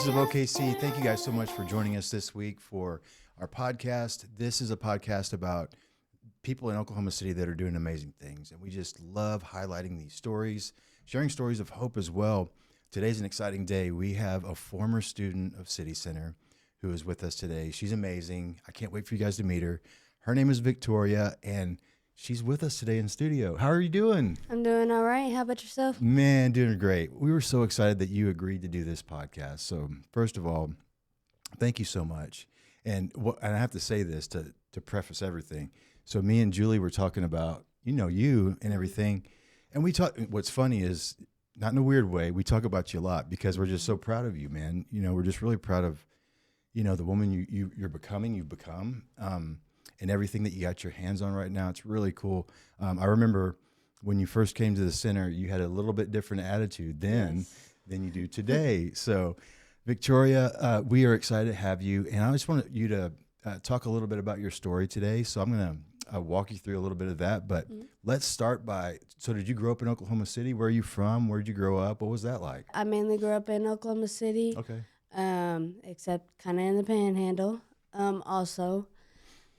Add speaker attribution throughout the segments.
Speaker 1: voices of OKC. Thank you guys so much for joining us this week for our podcast. This is a podcast about people in Oklahoma City that are doing amazing things. And we just love highlighting these stories, sharing stories of hope as well. Today's an exciting day. We have a former student of City Center who is with us today. She's amazing. I can't wait for you guys to meet her. Her name is Victoria, and she's with us today in studio. How are you doing?
Speaker 2: I'm doing all right. How about yourself?
Speaker 1: Man, doing great. We were so excited that you agreed to do this podcast. So first of all, thank you so much. And I have to say this to preface everything. So me and Julie were talking about, you and everything. And we talk. What's funny is, not in a weird way, we talk about you a lot because we're just so proud of you, man. We're just really proud of, the woman you've become, and everything that you got your hands on right now. It's really cool. I remember when you first came to the center, you had a little bit different attitude then than you do today. So, Victoria, we are excited to have you. And I just want you to talk a little bit about your story today. So I'm going to walk you through a little bit of that. But let's start so did you grow up in Oklahoma City? Where are you from? Where did you grow up? What was that like?
Speaker 2: I mainly grew up in Oklahoma City.
Speaker 1: Okay.
Speaker 2: Except kind of in the Panhandle also.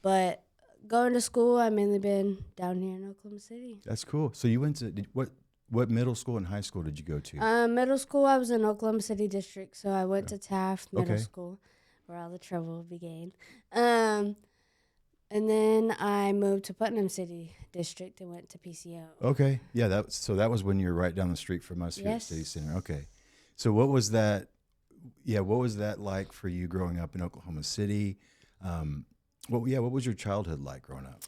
Speaker 2: But going to school, I've mainly been down here in Oklahoma City.
Speaker 1: That's cool. So you went to, what middle school and high school did you go to?
Speaker 2: Middle school, I was in Oklahoma City District, so I went to Taft Middle School, where all the trouble began. And then I moved to Putnam City District and went to PCO.
Speaker 1: Okay. Yeah, that was when you were right down the street from us here at City Center. Okay. So what was that? Yeah, what was that like for you growing up in Oklahoma City? What was your childhood like growing up?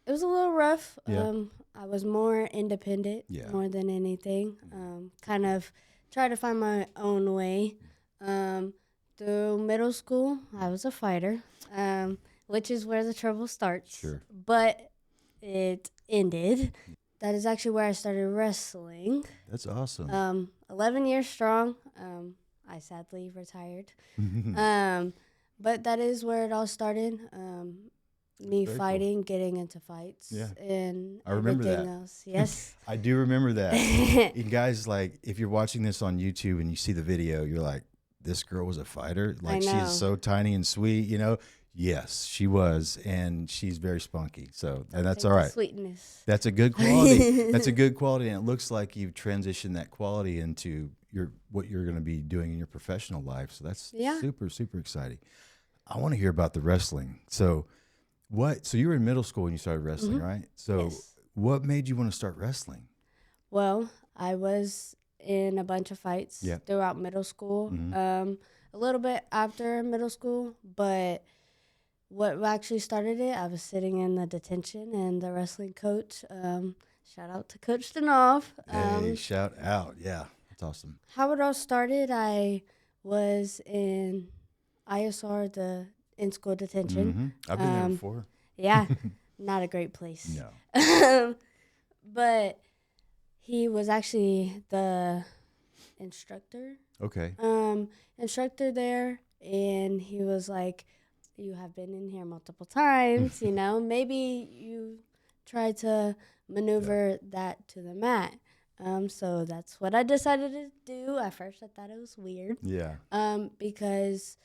Speaker 2: It was a little rough.
Speaker 1: Yeah.
Speaker 2: I was more independent more than anything. Kind of tried to find my own way. Through middle school, I was a fighter, which is where the trouble starts.
Speaker 1: Sure.
Speaker 2: But it ended. That is actually where I started wrestling.
Speaker 1: That's awesome.
Speaker 2: 11 years strong. I sadly retired. But that is where it all started. Me
Speaker 1: Very
Speaker 2: fighting, getting into fights, and
Speaker 1: I remember
Speaker 2: everything
Speaker 1: that.
Speaker 2: else. Yes.
Speaker 1: I do remember that. And guys, if you're watching this on YouTube and you see the video, you're like, this girl was a fighter? She is so tiny and sweet, Yes, she was, and she's very spunky. So, and that's all right.
Speaker 2: Sweetness.
Speaker 1: That's a good quality. That's a good quality, and it looks like you've transitioned that quality into what you're going to be doing in your professional life. So that's super, super exciting. I want to hear about the wrestling. So you were in middle school when you started wrestling, right? So what made you want to start wrestling?
Speaker 2: Well, I was in a bunch of fights throughout middle school, a little bit after middle school, but what actually started it, I was sitting in the detention, and the wrestling coach, shout out to Coach Denov.
Speaker 1: Hey, shout out. Yeah, that's awesome.
Speaker 2: How it all started, I was in ISR, the in-school detention.
Speaker 1: I've been there before.
Speaker 2: Yeah, not a great place.
Speaker 1: No.
Speaker 2: But he was actually the instructor.
Speaker 1: Okay.
Speaker 2: Instructor there, and he was like, you have been in here multiple times, maybe you try to maneuver that to the mat. So that's what I decided to do. At first, I thought it was weird.
Speaker 1: Yeah.
Speaker 2: Because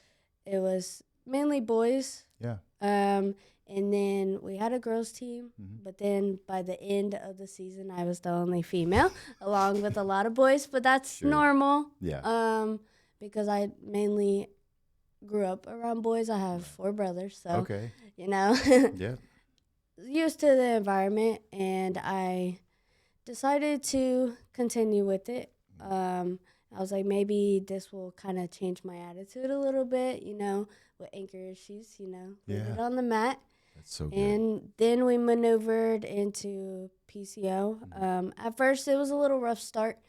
Speaker 2: it was mainly boys.
Speaker 1: Yeah.
Speaker 2: And then we had a girls team, but then by the end of the season, I was the only female, along with a lot of boys. But that's normal.
Speaker 1: Yeah.
Speaker 2: Because I mainly grew up around boys. I have 4 brothers, so
Speaker 1: Yeah.
Speaker 2: used to the environment, and I decided to continue with it. I was like, maybe this will kind of change my attitude a little bit, with anchor issues, leave it on the mat.
Speaker 1: That's so good.
Speaker 2: And then we maneuvered into PCO. At first, it was a little rough start,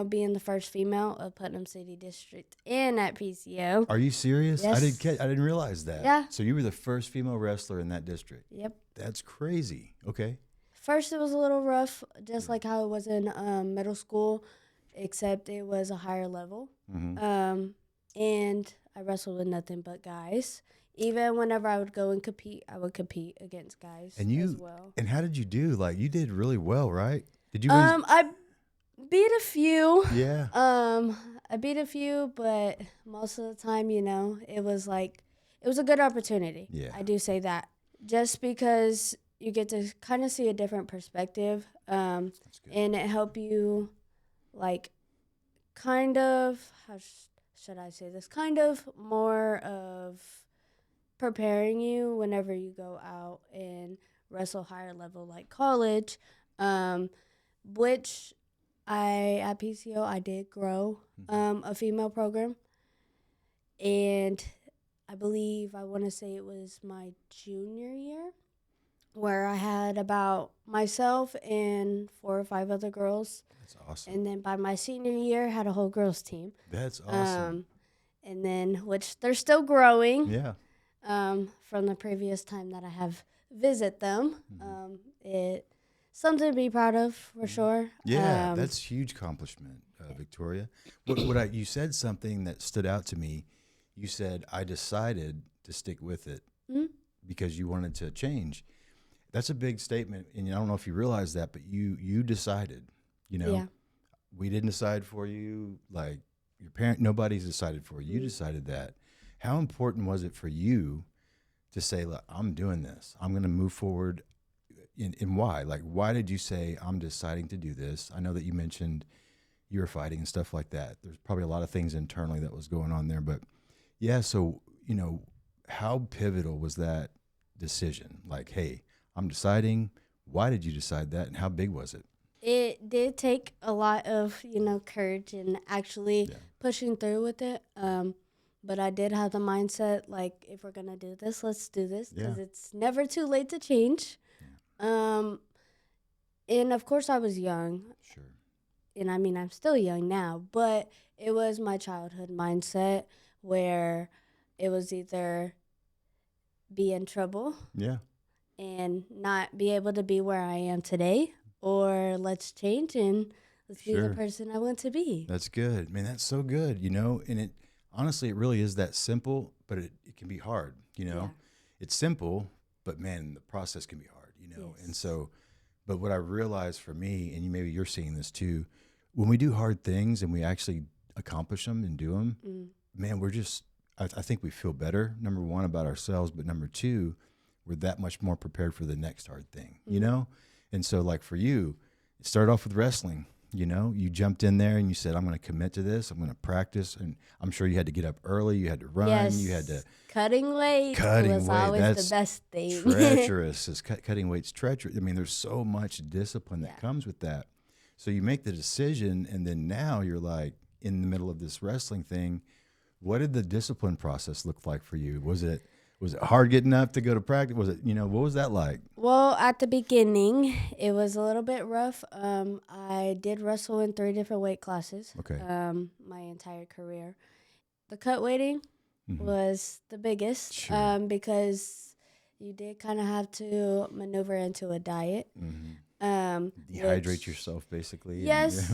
Speaker 2: being the first female of Putnam City District and at PCO.
Speaker 1: Are you serious?
Speaker 2: Yes.
Speaker 1: I didn't realize that.
Speaker 2: Yeah.
Speaker 1: So you were the first female wrestler in that district.
Speaker 2: Yep.
Speaker 1: That's crazy. Okay.
Speaker 2: First, it was a little rough, just like how it was in middle school, except it was a higher level. And I wrestled with nothing but guys. Even whenever I would go and compete, I would compete against guys as well.
Speaker 1: And how did you do? You did really well, right? Did you win?
Speaker 2: I beat a few.
Speaker 1: Yeah.
Speaker 2: I beat a few, but most of the time, it was a good opportunity.
Speaker 1: Yeah.
Speaker 2: I do say that. Just because you get to kind of see a different perspective, and it help you, kind of, how should I say this? Kind of more of preparing you whenever you go out and wrestle higher level like college, which at PCO I did grow a female program, and I want to say it was my junior year where I had about myself and 4 or 5 other girls.
Speaker 1: That's awesome.
Speaker 2: And then by my senior year, had a whole girls team.
Speaker 1: That's awesome.
Speaker 2: And then, which they're still growing.
Speaker 1: Yeah.
Speaker 2: From the previous time that I have visit them. It's something to be proud of for sure.
Speaker 1: Yeah, that's a huge accomplishment, Victoria. You said something that stood out to me. You said, I decided to stick with it because you wanted to change. That's a big statement, and I don't know if you realize that, but you decided,
Speaker 2: Yeah.
Speaker 1: We didn't decide for you, like your parent, nobody's decided for you. You decided that. How important was it for you to say, look, I'm doing this. I'm going to move forward, and why? Like, why did you say, I'm deciding to do this? I know that you mentioned you were fighting and stuff like that. There's probably a lot of things internally that was going on there, but yeah, so, how pivotal was that decision? Like, hey, I'm deciding. Why did you decide that, and how big was it?
Speaker 2: It did take a lot of, courage and actually pushing through with it. But I did have the mindset, like, if we're going to do this, let's do this, because it's never too late to change. Yeah. And, of course, I was young.
Speaker 1: Sure.
Speaker 2: And, I'm still young now, but it was my childhood mindset where it was either be in trouble and not be able to be where I am today, or let's change and let's be the person I want to be.
Speaker 1: That's good. Man, that's so good, and it honestly, it really is that simple, but it can be hard,
Speaker 2: Yeah.
Speaker 1: It's simple, but man, the process can be hard,
Speaker 2: Yes.
Speaker 1: And so, but what I realized for me, and maybe you're seeing this too, when we do hard things and we actually accomplish them and do them, man, I think we feel better, number one, about ourselves, but number two, we're that much more prepared for the next hard thing, And so, like for you, it started off with wrestling. You jumped in there and you said, I'm going to commit to this. I'm going to practice. And I'm sure you had to get up early. You had to run.
Speaker 2: Yes.
Speaker 1: You had to.
Speaker 2: Cutting weight was always the best thing.
Speaker 1: Treacherous. Cutting weight's treacherous. There's so much discipline that comes with that. So you make the decision, and then now you're like in the middle of this wrestling thing. What did the discipline process look like for you? Was it hard getting up to go to practice? Was it, what was that like?
Speaker 2: Well, at the beginning, it was a little bit rough. I did wrestle in 3 different weight classes.
Speaker 1: Okay.
Speaker 2: My entire career. The cut weighting was the biggest because you did kind of have to maneuver into a diet.
Speaker 1: Dehydrate yourself, basically.
Speaker 2: Yes.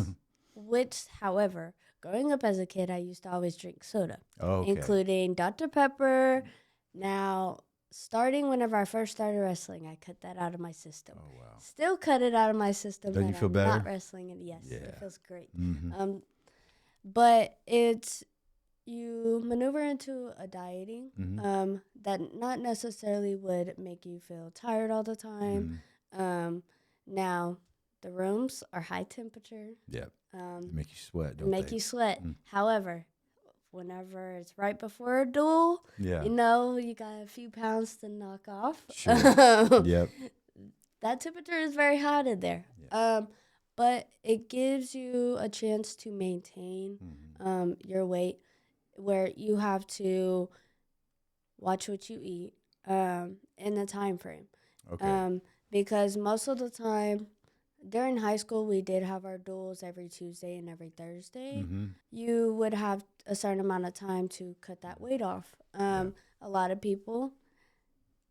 Speaker 2: Which, however, growing up as a kid, I used to always drink soda, including Dr. Pepper. Now, starting whenever I first started wrestling, I cut that out of my system.
Speaker 1: Oh, wow.
Speaker 2: Still cut it out of my system.
Speaker 1: Don't you feel better?
Speaker 2: Not wrestling, and yes, it feels great. But you maneuver into a dieting that not necessarily would make you feel tired all the time. Now, the rooms are high temperature.
Speaker 1: Yeah. They make you sweat, don't they?
Speaker 2: Make you sweat. However, whenever it's right before a duel, you got a few pounds to knock off.
Speaker 1: Sure. Yep.
Speaker 2: That temperature is very hot in there. Yep. But it gives you a chance to maintain your weight, where you have to watch what you eat in the time frame.
Speaker 1: Okay.
Speaker 2: Because most of the time, during high school, we did have our duels every Tuesday and every Thursday. You would have a certain amount of time to cut that weight off. A lot of people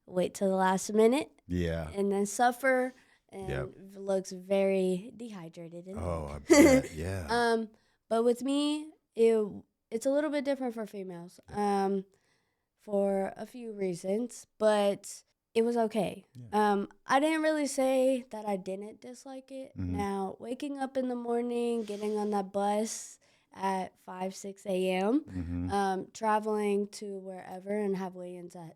Speaker 2: wait till the last minute and then suffer and looks very dehydrated.
Speaker 1: I bet, yeah.
Speaker 2: But with me, it's a little bit different for females for a few reasons, but it was okay. I didn't really say that I didn't dislike it. Now, waking up in the morning, getting on that bus at 5, 6 a.m.,
Speaker 1: Mm-hmm.
Speaker 2: traveling to wherever and have weigh-ins at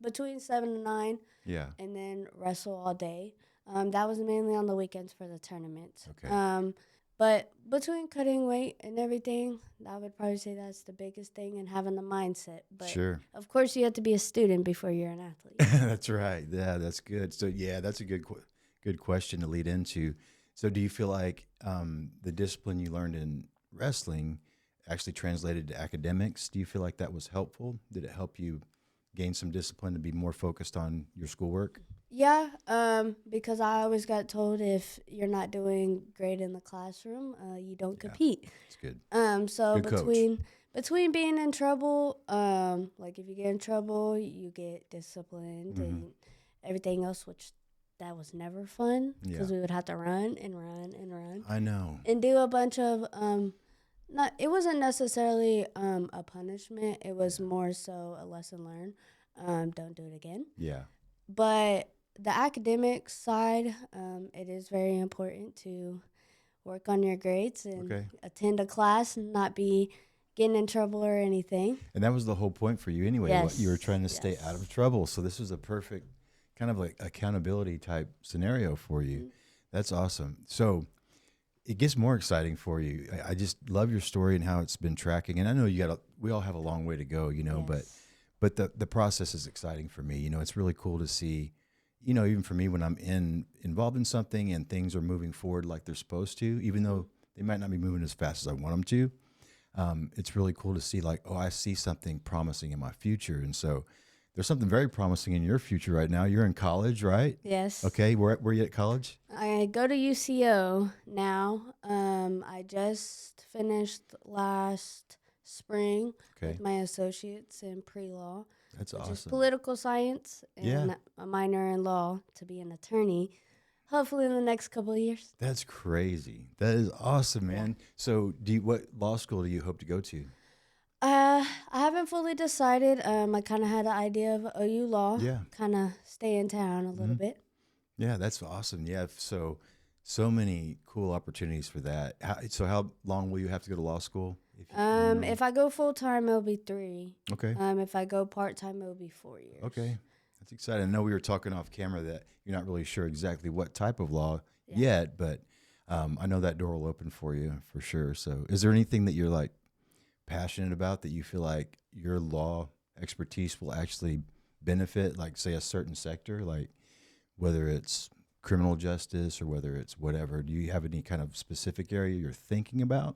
Speaker 2: between 7 and 9,
Speaker 1: Yeah.
Speaker 2: and then wrestle all day. That was mainly on the weekends for the tournaments.
Speaker 1: Okay.
Speaker 2: But between cutting weight and everything, I would probably say that's the biggest thing, and having the mindset. But
Speaker 1: Sure.
Speaker 2: of course, you have to be a student before you're an athlete.
Speaker 1: That's right. Yeah, that's good. So yeah, that's a good question to lead into. So do you feel like the discipline you learned in wrestling actually translated to academics? Do you feel like that was helpful? Did it help you gain some discipline to be more focused on your schoolwork?
Speaker 2: Yeah, because I always got told if you're not doing great in the classroom, you don't
Speaker 1: Yeah,
Speaker 2: compete.
Speaker 1: it's good.
Speaker 2: So
Speaker 1: Good coach.
Speaker 2: between being in trouble, like if you get in trouble, you get disciplined
Speaker 1: Hmm.
Speaker 2: and everything else, which that was never fun
Speaker 1: Yeah,
Speaker 2: because we would have to run and run and run
Speaker 1: I know.
Speaker 2: and do a bunch of not. It wasn't necessarily a punishment. It was
Speaker 1: Yeah.
Speaker 2: more so a lesson learned. Don't do it again.
Speaker 1: Yeah.
Speaker 2: But the academic side, it is very important to work on your grades and
Speaker 1: Okay.
Speaker 2: attend a class and not be getting in trouble or anything.
Speaker 1: And that was the whole point for you anyway. What you were
Speaker 2: Yes,
Speaker 1: trying to stay out
Speaker 2: yes.
Speaker 1: of trouble. So this was a perfect kind of like accountability type scenario for you.
Speaker 2: Mhm.
Speaker 1: That's awesome. So it gets more exciting for you. I just love your story and how it's been tracking. And I know we all have a long way to go,
Speaker 2: Yes.
Speaker 1: but the process is exciting for me. It's really cool to see, even for me when I'm involved in something and things are moving forward like they're supposed to, even though they might not be moving as fast as I want them to. It's really cool to see like, oh, I see something promising in my future. And so there's something very promising in your future right now. You're in college, right?
Speaker 2: Yes.
Speaker 1: Okay. Where you at college?
Speaker 2: I go to UCO now. I just finished last spring
Speaker 1: Okay.
Speaker 2: with my associates in pre-law,
Speaker 1: That's
Speaker 2: which is
Speaker 1: awesome.
Speaker 2: political science,
Speaker 1: Yeah.
Speaker 2: and a minor in law to be an attorney. Hopefully, in the next couple of years.
Speaker 1: That's crazy. That is awesome,
Speaker 2: Yeah.
Speaker 1: man. So what law school do you hope to go to?
Speaker 2: I haven't fully decided. I kind of had an idea of OU Law.
Speaker 1: Yeah.
Speaker 2: Kind of stay in town a little
Speaker 1: Mhm.
Speaker 2: bit.
Speaker 1: Yeah, that's awesome. Yeah. So many cool opportunities for that. How long will you have to go to law school?
Speaker 2: If I go full time, it'll be 3.
Speaker 1: Okay.
Speaker 2: If I go part time, it'll be 4 years.
Speaker 1: Okay. That's exciting. I know we were talking off camera that you're not really sure exactly what type of law
Speaker 2: Yeah.
Speaker 1: yet, but I know that door will open for you for sure. So is there anything that you're like passionate about that you feel like your law expertise will actually benefit, like say a certain sector, like whether it's criminal justice or whether it's whatever? Do you have any kind of specific area you're thinking about?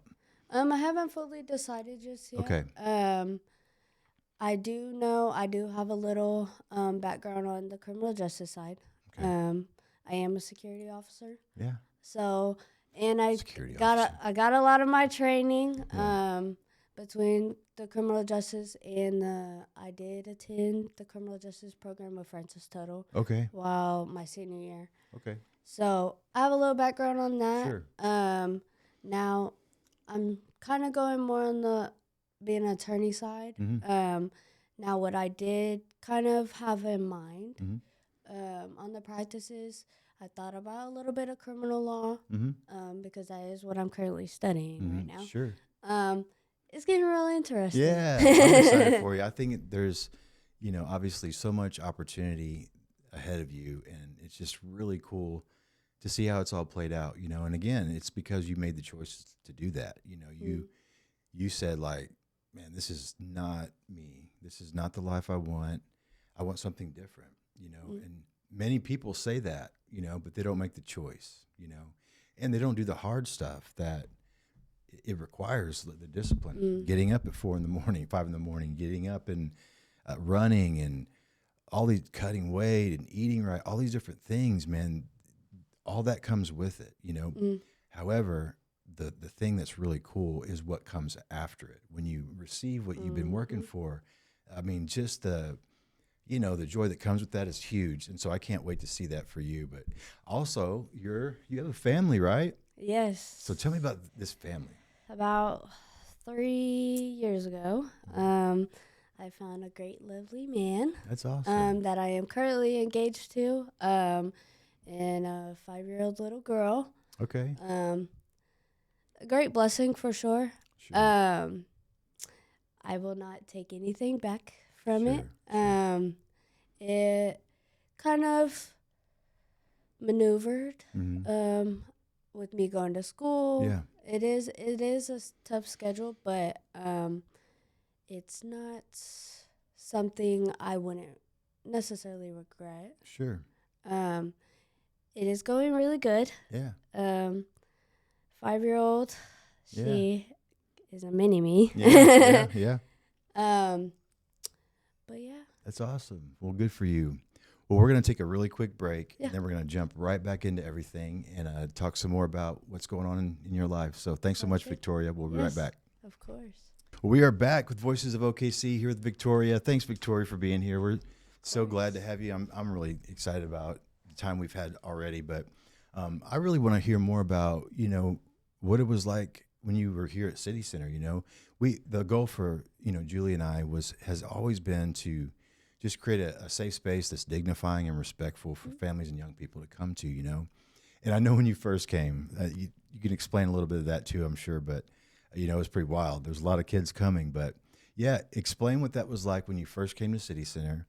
Speaker 2: I haven't fully decided just yet.
Speaker 1: Okay.
Speaker 2: I do know I do have a little background on the criminal justice side.
Speaker 1: Okay.
Speaker 2: I am a security officer.
Speaker 1: Yeah.
Speaker 2: So, and I
Speaker 1: Security
Speaker 2: got
Speaker 1: officer.
Speaker 2: I got a lot of my training
Speaker 1: Yeah.
Speaker 2: between the criminal justice and I did attend the criminal justice program with Francis Tuttle
Speaker 1: Okay.
Speaker 2: while my senior year.
Speaker 1: Okay.
Speaker 2: So I have a little background on that.
Speaker 1: Sure.
Speaker 2: Now I'm kind of going more on the being an attorney side.
Speaker 1: Mm-hmm.
Speaker 2: Now what I did kind of have in mind
Speaker 1: Mm-hmm.
Speaker 2: on the practices, I thought about a little bit of criminal law
Speaker 1: Mm-hmm.
Speaker 2: because that is what I'm currently studying right now.
Speaker 1: Sure.
Speaker 2: It's getting really interesting.
Speaker 1: Yeah, I'm excited for you. I think there's, obviously so much opportunity ahead of you, and it's just really cool to see how it's all played out. And again, it's because you made the choice to do that. You said like, man, this is not me. This is not the life I want. I want something different. And many people say that, but they don't make the choice. And they don't do the hard stuff that it requires the discipline. Getting up at 4 in the morning, 5 in the morning, getting up and running and all these cutting weight and eating right, all these different things, man, all that comes with it, However, the thing that's really cool is what comes after it. When you receive what you've been working for, I mean, just the joy that comes with that is huge. And so I can't wait to see that for you. But also you have a family, right?
Speaker 2: Yes.
Speaker 1: So tell me about this family.
Speaker 2: About 3 years ago, I found a great, lovely man.
Speaker 1: That's awesome.
Speaker 2: That I am currently engaged to, and a 5-year-old little girl.
Speaker 1: Okay.
Speaker 2: a great blessing for sure.
Speaker 1: Sure.
Speaker 2: I will not take anything back from
Speaker 1: Sure,
Speaker 2: it.
Speaker 1: sure.
Speaker 2: It kind of maneuvered
Speaker 1: Mm-hmm.
Speaker 2: with me going to school.
Speaker 1: Yeah.
Speaker 2: It is a tough schedule, but it's not something I wouldn't necessarily regret.
Speaker 1: Sure.
Speaker 2: It is going really good.
Speaker 1: Yeah.
Speaker 2: 5-year-old,
Speaker 1: Yeah.
Speaker 2: she is a mini me.
Speaker 1: Yeah. Yeah.
Speaker 2: But yeah.
Speaker 1: That's awesome. Well, good for you. Well, we're going to take a really quick break,
Speaker 2: Yeah.
Speaker 1: and then we're going to jump right back into everything and talk some more about what's going on in your life. So thanks so much, Victoria. We'll be right back.
Speaker 2: Of course.
Speaker 1: Well, we are back with Voices of OKC here with Victoria. Thanks, Victoria, for being here. We're so glad to have you. I'm really excited about the time we've had already, but I really want to hear more about, what it was like when you were here at City Center. The goal for, Julie and I has always been to just create a safe space that's dignifying and respectful for families and young people to come to, And I know when you first came, you can explain a little bit of that too, I'm sure, but it was pretty wild. There's a lot of kids coming, but yeah, explain what that was like when you first came to City Center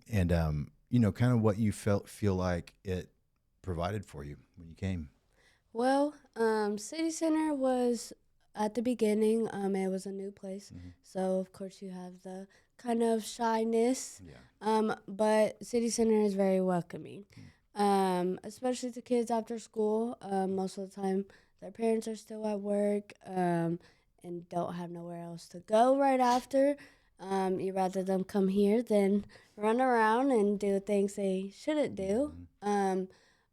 Speaker 1: and, kind of what you feel like it provided for you when you came.
Speaker 2: Well, City Center was at the beginning, it was a new place.
Speaker 1: Mm-hmm.
Speaker 2: So, of course, you have the kind of shyness.
Speaker 1: Yeah.
Speaker 2: But City Center is very welcoming, especially to kids after school. Most of the time, their parents are still at work and don't have nowhere else to go right after. You'd rather them come here than run around and do things they shouldn't do.
Speaker 1: Mm-hmm.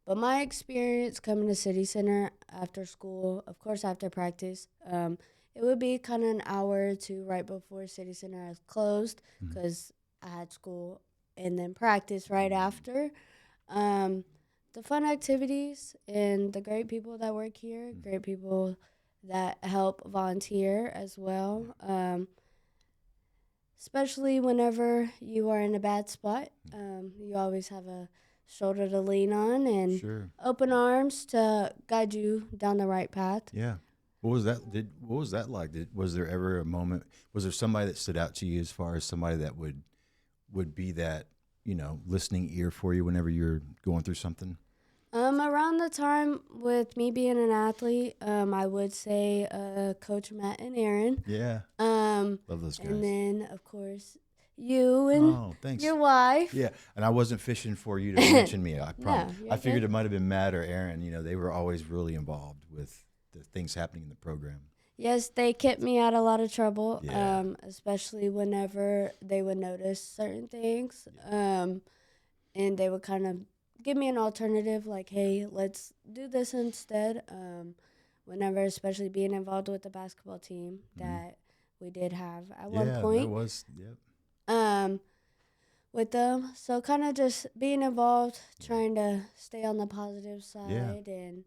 Speaker 2: But my experience coming to City Center after school, of course after practice, it would be kind of an hour or two right before City Center has closed because I had school and then practice right after. The fun activities and the great people that work here, great people that help volunteer as well, especially whenever you are in a bad spot. You always have a shoulder to lean on and open arms to guide you down the right path.
Speaker 1: Yeah. What was that like? Was there ever a moment, was there somebody that stood out to you as far as somebody that would be that, listening ear for you whenever you're going through something?
Speaker 2: Around the time with me being an athlete, I would say Coach Matt and Aaron.
Speaker 1: Yeah. Love those guys.
Speaker 2: And then, of course, you and your wife.
Speaker 1: Yeah, and I wasn't fishing for you to mention me. I promise.
Speaker 2: No,
Speaker 1: I figured it might have been Matt or Aaron. They were always really involved with the things happening in the program.
Speaker 2: Yes, they kept me out of a lot of trouble,
Speaker 1: Yeah.
Speaker 2: especially whenever they would notice certain things. And they would kind of give me an alternative, like, hey, let's do this instead. Whenever, especially being involved with the basketball team that we did have at one point.
Speaker 1: Yeah, that was, yep.
Speaker 2: With them. So kind of just being involved, trying to stay on the positive side and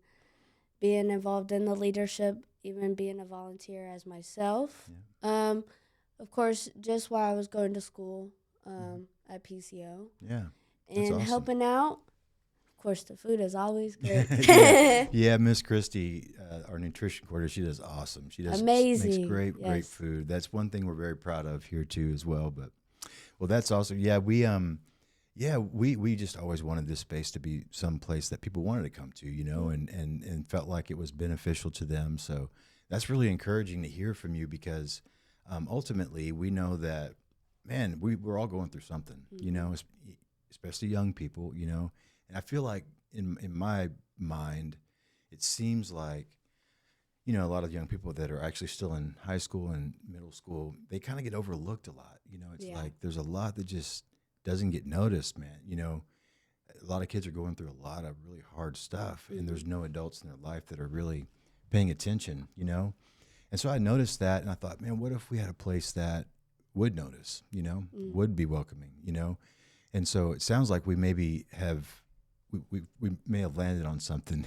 Speaker 2: being involved in the leadership, even being a volunteer as myself. Yeah. Of course, just while I was going to school at PCO.
Speaker 1: Yeah.
Speaker 2: And
Speaker 1: awesome.
Speaker 2: Helping out. Of course, the food is always good.
Speaker 1: Yeah, Miss Christie, our nutrition coordinator, she does awesome. She does
Speaker 2: amazing.
Speaker 1: Makes great food. That's one thing we're very proud of here too, as well. But that's awesome. Yeah, we just always wanted this space to be some place that people wanted to come to, and felt like it was beneficial to them. So that's really encouraging to hear from you because ultimately we know that, man, we're all going through something, especially young people, And I feel like in my mind, it seems like, a lot of young people that are actually still in high school and middle school, they kind of get overlooked a lot. It's like there's a lot that just doesn't get noticed, man. A lot of kids are going through a lot of really hard stuff, and there's no adults in their life that are really paying attention, And so I noticed that, and I thought, man, what if we had a place that would notice, would be welcoming, And so it sounds like we maybe have we may have landed on something,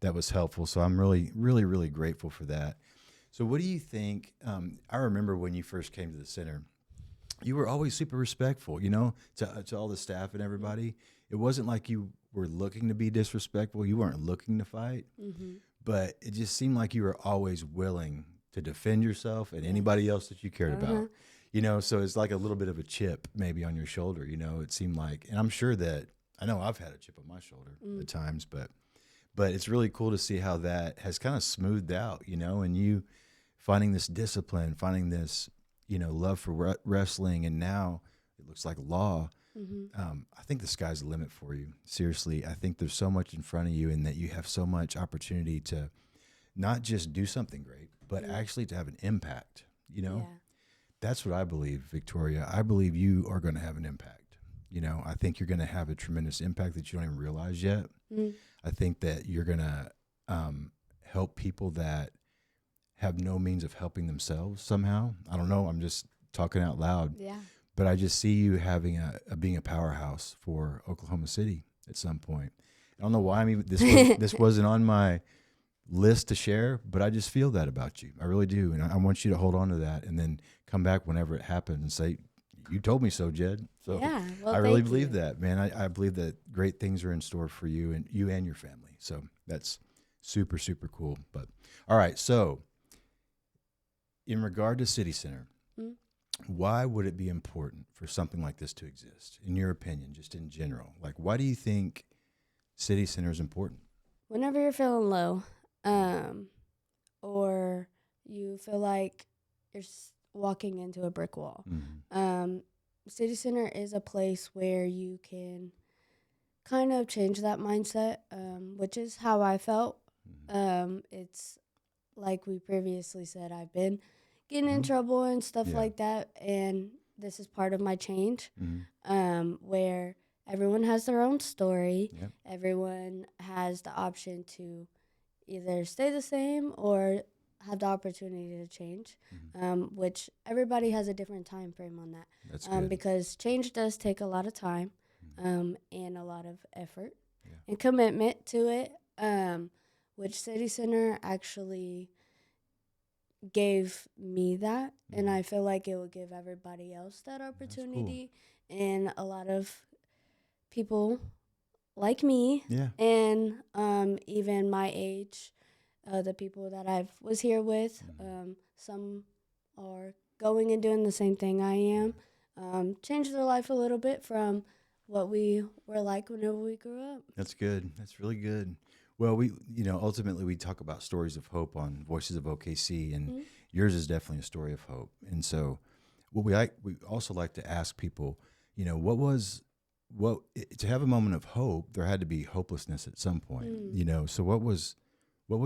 Speaker 1: that was helpful. So I'm really, really, really grateful for that. So what do you think? I remember when you first came to the center, you were always super respectful, to all the staff and everybody. It wasn't like you were looking to be disrespectful. You weren't looking to fight. but it just seemed like you were always willing to defend yourself and anybody else that you cared about. You know, so it's like a little bit of a chip maybe on your shoulder, you know, it seemed like, and I'm sure that, I know I've had a chip on my shoulder at times, but it's really cool to see how that has kind of smoothed out, you know, and you finding this discipline, finding this, you know, love for wrestling, and now it looks like law. I think the sky's the limit for you. Seriously, I think there's so much in front of you, and that you have so much opportunity to not just do something great, but actually to have an impact, you know? Yeah. That's what I believe, Victoria. I believe you are going to have an impact. You know, I think you're going to have a tremendous impact that you don't even realize yet. I think that you're going to help people that have no means of helping themselves somehow. I don't know. I'm just talking out loud. Yeah. But I just see you having being a powerhouse for Oklahoma City at some point. I don't know why this wasn't on my list to share, but I just feel that about you. I really do. And I want you to hold on to that and then come back whenever it happens and say, you told me so, Jed. So yeah, well, I really believe that, man. I believe that great things are in store for you and your family. So that's super, super cool. But all right. So in regard to City Center, why would it be important for something like this to exist, in your opinion, just in general? Like, why do you think City Center is important?
Speaker 2: Whenever you're feeling low, or you feel like you're walking into a brick wall, City Center is a place where you can kind of change that mindset, which is how I felt. It's like we previously said, I've been getting in trouble and stuff like that, and this is part of my change, where everyone has their own story. Yep. Everyone has the option to either stay the same or have the opportunity to change, which everybody has a different time frame on that. That's good. Because change does take a lot of time and a lot of effort and commitment to it, which City Center actually gave me that, and I feel like it will give everybody else that opportunity. Cool. And a lot of people like me and even my age, the people that I was here with, some are going and doing the same thing I am, changed their life a little bit from what we were like whenever we grew up.
Speaker 1: That's good. That's really good. Well, ultimately we talk about stories of hope on Voices of OKC, and yours is definitely a story of hope. And so we also like to ask people, to have a moment of hope, there had to be hopelessness at some point, so what was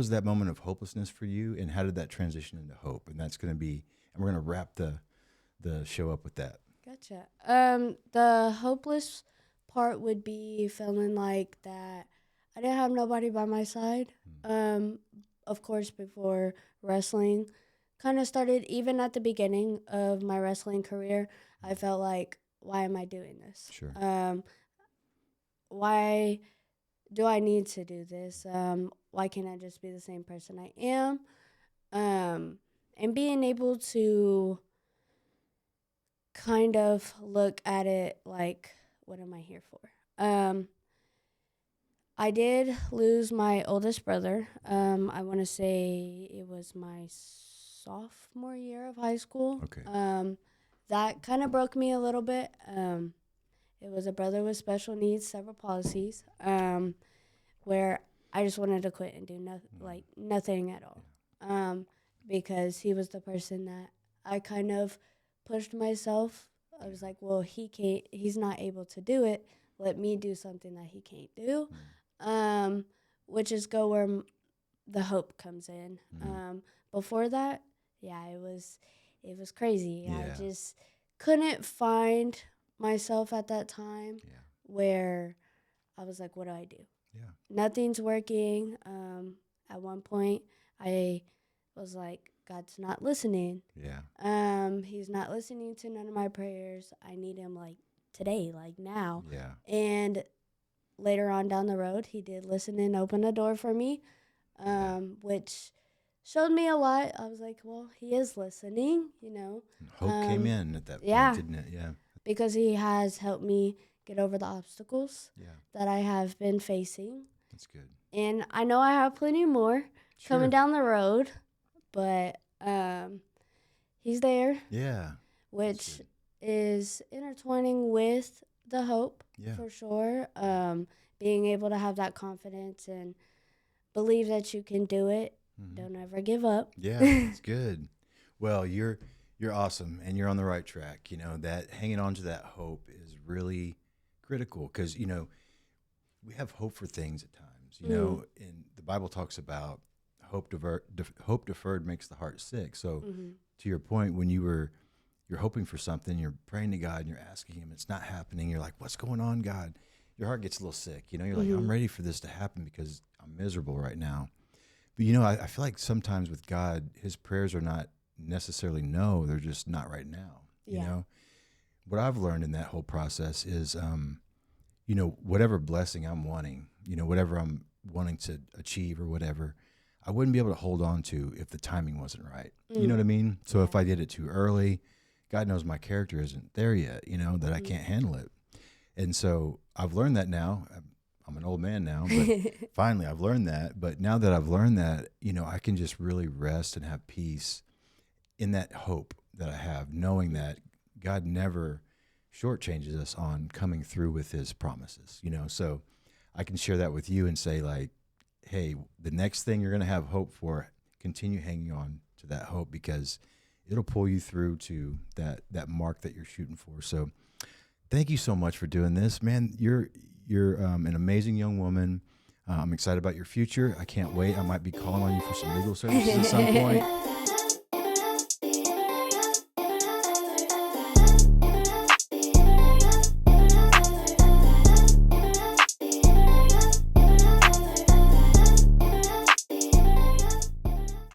Speaker 1: that moment of hopelessness for you, and how did that transition into hope? And that's going to be, and we're going to wrap the show up with that.
Speaker 2: Gotcha. The hopeless part would be feeling like that I didn't have nobody by my side. Of course, before wrestling kind of started, even at the beginning of my wrestling career, I felt like, why am I doing this? Sure. Why do I need to do this? Why can't I just be the same person I am? And being able to kind of look at it like, what am I here for? I did lose my oldest brother. I want to say it was my sophomore year of high school. Okay. That kind of broke me a little bit. It was a brother with special needs, cerebral palsies, where I just wanted to quit and do nothing at all, because he was the person that I kind of pushed myself. I was like, well, he's not able to do it. Let me do something that he can't do, which is go where the hope comes in. Before that, it was crazy. Yeah. I just couldn't find myself at that time where I was like, what do I do? Yeah. Nothing's working. At one point, I was like, God's not listening. Yeah. He's not listening to none of my prayers. I need him like today, like now. Yeah. And later on down the road, he did listen and open a door for me, which showed me a lot. I was like, well, he is listening,
Speaker 1: Hope came in at that point, didn't it? Yeah.
Speaker 2: Because he has helped me get over the obstacles that I have been facing.
Speaker 1: That's good.
Speaker 2: And I know I have plenty more. coming down the road, but he's there.
Speaker 1: Yeah.
Speaker 2: Which is intertwining with the hope, for sure. Being able to have that confidence and believe that you can do it. Mm-hmm. Don't ever give up.
Speaker 1: Yeah, it's good. Well, you're awesome, and you're on the right track. You know, that hanging on to that hope is really critical because, you know, we have hope for things at times, you know, and the Bible talks about hope deferred makes the heart sick. So to your point, when you're hoping for something, you're praying to God and you're asking him, it's not happening. You're like, what's going on, God? Your heart gets a little sick. You know, you're like, I'm ready for this to happen because I'm miserable right now. But, you know, I feel like sometimes with God, his prayers are not necessarily no, they're just not right now. You know, what I've learned in that whole process is, you know, whatever blessing I'm wanting, you know, whatever I'm wanting to achieve or whatever, I wouldn't be able to hold on to if the timing wasn't right. You know what I mean? So if I did it too early, God knows my character isn't there yet, you know, that I can't handle it. And so I've learned that now. I'm an old man now, but finally I've learned that. But now that I've learned that, you know, I can just really rest and have peace in that hope that I have, knowing that God never shortchanges us on coming through with his promises, you know. So I can share that with you and say, like, hey, the next thing you're going to have hope for, continue hanging on to that hope because it'll pull you through to that mark that you're shooting for. So thank you so much for doing this, man. You're an amazing young woman. I'm excited about your future. I can't wait. I might be calling on you for some legal services at some point.